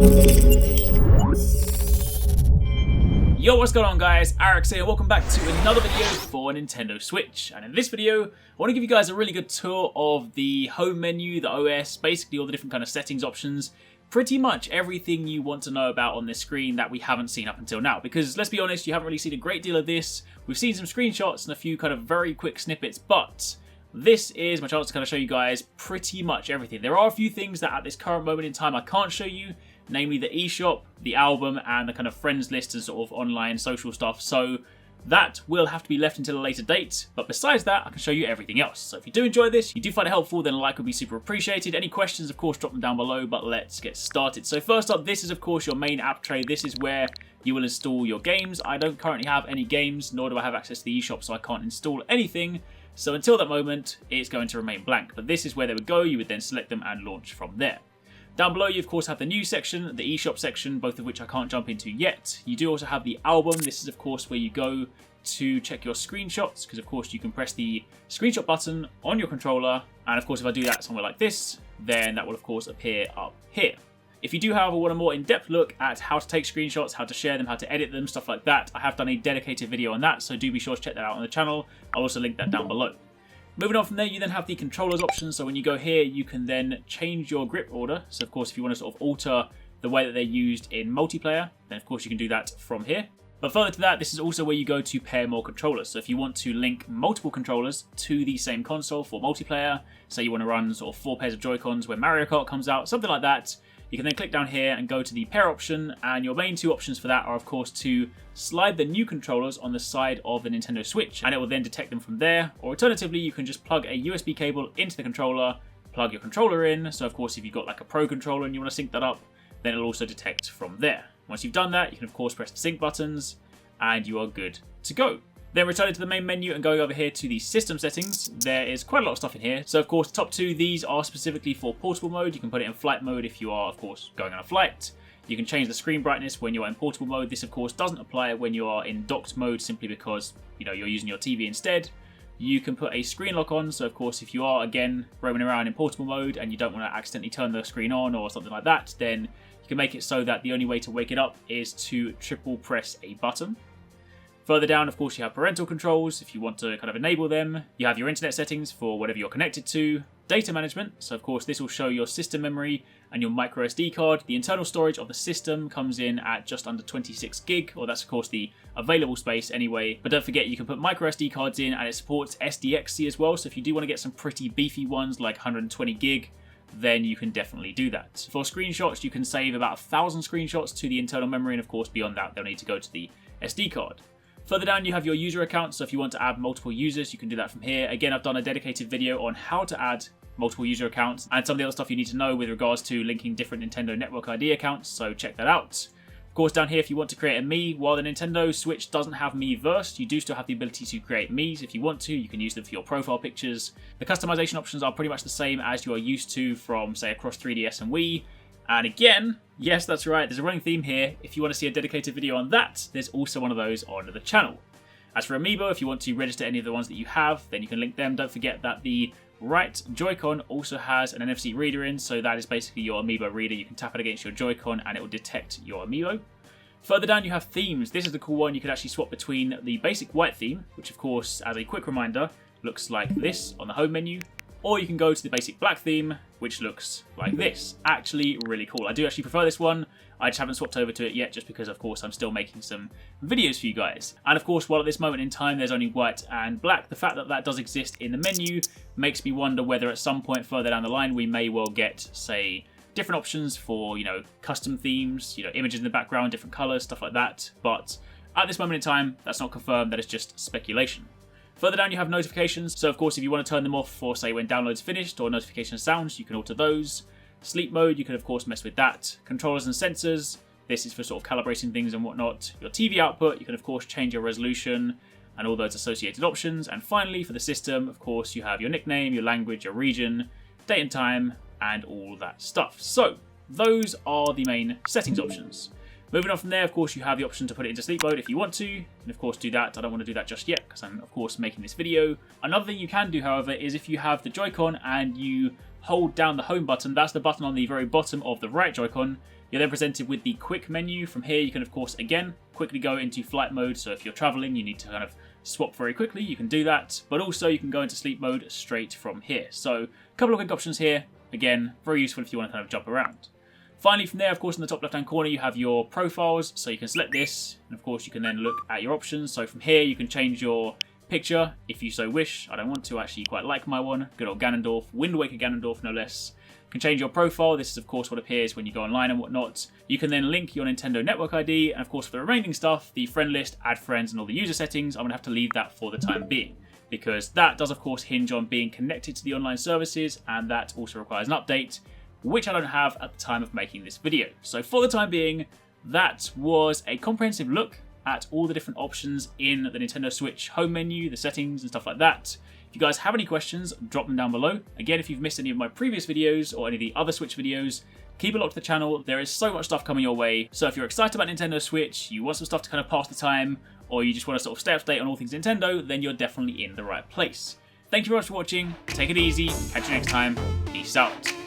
Yo, what's going on guys, Arekkz here, welcome back to another video for Nintendo Switch. And in this video, I want to give you guys a really good tour of the home menu, the OS, basically all the different kind of settings options, pretty much everything you want to know about on this screen that we haven't seen up until now. Because let's be honest, you haven't really seen a great deal of this. We've seen some screenshots and a few kind of very quick snippets, but this is my chance to kind of show you guys pretty much everything. There are a few things that at this current moment in time I can't show you, namely the eShop, the album, and the kind of friends list and sort of online social stuff. So that will have to be left until a later date. But besides that, I can show you everything else. So if you do enjoy this, you do find it helpful, then a like would be super appreciated. Any questions, of course, drop them down below, but let's get started. So first up, this is of course your main app tray. This is where you will install your games. I don't currently have any games, nor do I have access to the eShop, so I can't install anything. So until that moment, it's going to remain blank. But this is where they would go. You would then select them and launch from there. Down below, you of course have the news section, the eShop section, both of which I can't jump into yet. You do also have the album. This is of course where you go to check your screenshots, because of course you can press the screenshot button on your controller, and of course if I do that somewhere like this, then that will of course appear up here. If you do, however, want a more in-depth look at how to take screenshots, how to share them, how to edit them, stuff like that, I have done a dedicated video on that, so do be sure to check that out on the channel. I'll also link that down below. Moving on from there, you then have the controllers option. So when you go here, you can then change your grip order. So of course, if you want to sort of alter the way that they're used in multiplayer, then of course you can do that from here. But further to that, this is also where you go to pair more controllers. So if you want to link multiple controllers to the same console for multiplayer, say you want to run sort of 4 pairs of Joy-Cons when Mario Kart comes out, something like that, you can then click down here and go to the pair option, and your main 2 options for that are of course to slide the new controllers on the side of the Nintendo Switch, and it will then detect them from there. Or alternatively, you can just plug a USB cable into the controller, plug your controller in. So of course if you've got like a Pro controller and you want to sync that up, then it'll also detect from there. Once you've done that, you can of course press the sync buttons and you are good to go. Then returning to the main menu and going over here to the system settings, there is quite a lot of stuff in here. So of course, the top 2, these are specifically for portable mode. You can put it in flight mode if you are, of course, going on a flight. You can change the screen brightness when you're in portable mode. This, of course, doesn't apply when you are in docked mode, simply because, you know, you're using your TV instead. You can put a screen lock on. So of course, if you are, again, roaming around in portable mode and you don't want to accidentally turn the screen on or something like that, then you can make it so that the only way to wake it up is to triple press a button. Further down, of course, you have parental controls if you want to kind of enable them. You have your internet settings for whatever you're connected to. Data management, so of course this will show your system memory and your micro SD card. The internal storage of the system comes in at just under 26 gig, or that's of course the available space anyway. But don't forget, you can put micro SD cards in, and it supports SDXC as well. So if you do want to get some pretty beefy ones like 120 gig, then you can definitely do that. For screenshots, you can save about 1,000 screenshots to the internal memory, and of course beyond that, they'll need to go to the SD card. Further down, you have your user account, so if you want to add multiple users, you can do that from here. Again, I've done a dedicated video on how to add multiple user accounts and some of the other stuff you need to know with regards to linking different Nintendo Network ID accounts, so check that out. Of course, down here, if you want to create a Mii, while the Nintendo Switch doesn't have Miiverse, you do still have the ability to create Miis if you want to. You can use them for your profile pictures. The customization options are pretty much the same as you are used to from, say, across 3DS and Wii. And again, yes, that's right, there's a running theme here. If you want to see a dedicated video on that, there's also one of those on the channel. As for Amiibo, if you want to register any of the ones that you have, then you can link them. Don't forget that the right Joy-Con also has an NFC reader in, so that is basically your Amiibo reader. You can tap it against your Joy-Con and it will detect your Amiibo. Further down, you have themes. This is the cool one. You can actually swap between the basic white theme, which of course, as a quick reminder, looks like this on the home menu. Or you can go to the basic black theme, which looks like this. Actually, really cool. I do actually prefer this one. I just haven't swapped over to it yet, just because, of course, I'm still making some videos for you guys. And of course, while at this moment in time, there's only white and black, the fact that that does exist in the menu makes me wonder whether at some point further down the line, we may well get, say, different options for, you know, custom themes, you know, images in the background, different colors, stuff like that. But at this moment in time, that's not confirmed. That is just speculation. Further down, you have notifications. So of course, if you want to turn them off for, say, when download's finished, or notification sounds, you can alter those. Sleep mode, you can of course mess with that. Controllers and sensors, this is for sort of calibrating things and whatnot. Your TV output, you can of course change your resolution and all those associated options. And finally, for the system, of course, you have your nickname, your language, your region, date and time, and all that stuff. So those are the main settings options. Moving on from there, of course, you have the option to put it into sleep mode if you want to. You can, of course, do that. I don't want to do that just yet because I'm, of course, making this video. Another thing you can do, however, is if you have the Joy-Con and you hold down the home button, that's the button on the very bottom of the right Joy-Con, You're then presented with the quick menu. From here, you can, of course, again, quickly go into flight mode. So if you're traveling, you need to kind of swap very quickly, you can do that. But also, you can go into sleep mode straight from here. So a couple of quick options here. Again, very useful if you want to kind of jump around. Finally, from there, of course, in the top left-hand corner, you have your profiles. So you can select this, and of course, you can then look at your options. So from here, you can change your picture if you so wish. I don't want to, actually quite like my one. Good old Ganondorf, Wind Waker Ganondorf, no less. You can change your profile. This is, of course, what appears when you go online and whatnot. You can then link your Nintendo Network ID, and of course, for the remaining stuff, the friend list, add friends, and all the user settings, I'm going to have to leave that for the time being, because that does, of course, hinge on being connected to the online services, and that also requires an update, which I don't have at the time of making this video. So for the time being, that was a comprehensive look at all the different options in the Nintendo Switch home menu, the settings and stuff like that. If you guys have any questions, drop them down below. Again, if you've missed any of my previous videos or any of the other Switch videos, keep it locked to the channel. There is so much stuff coming your way. So if you're excited about Nintendo Switch, you want some stuff to kind of pass the time, or you just want to sort of stay up to date on all things Nintendo, then you're definitely in the right place. Thank you very much for watching. Take it easy. Catch you next time. Peace out.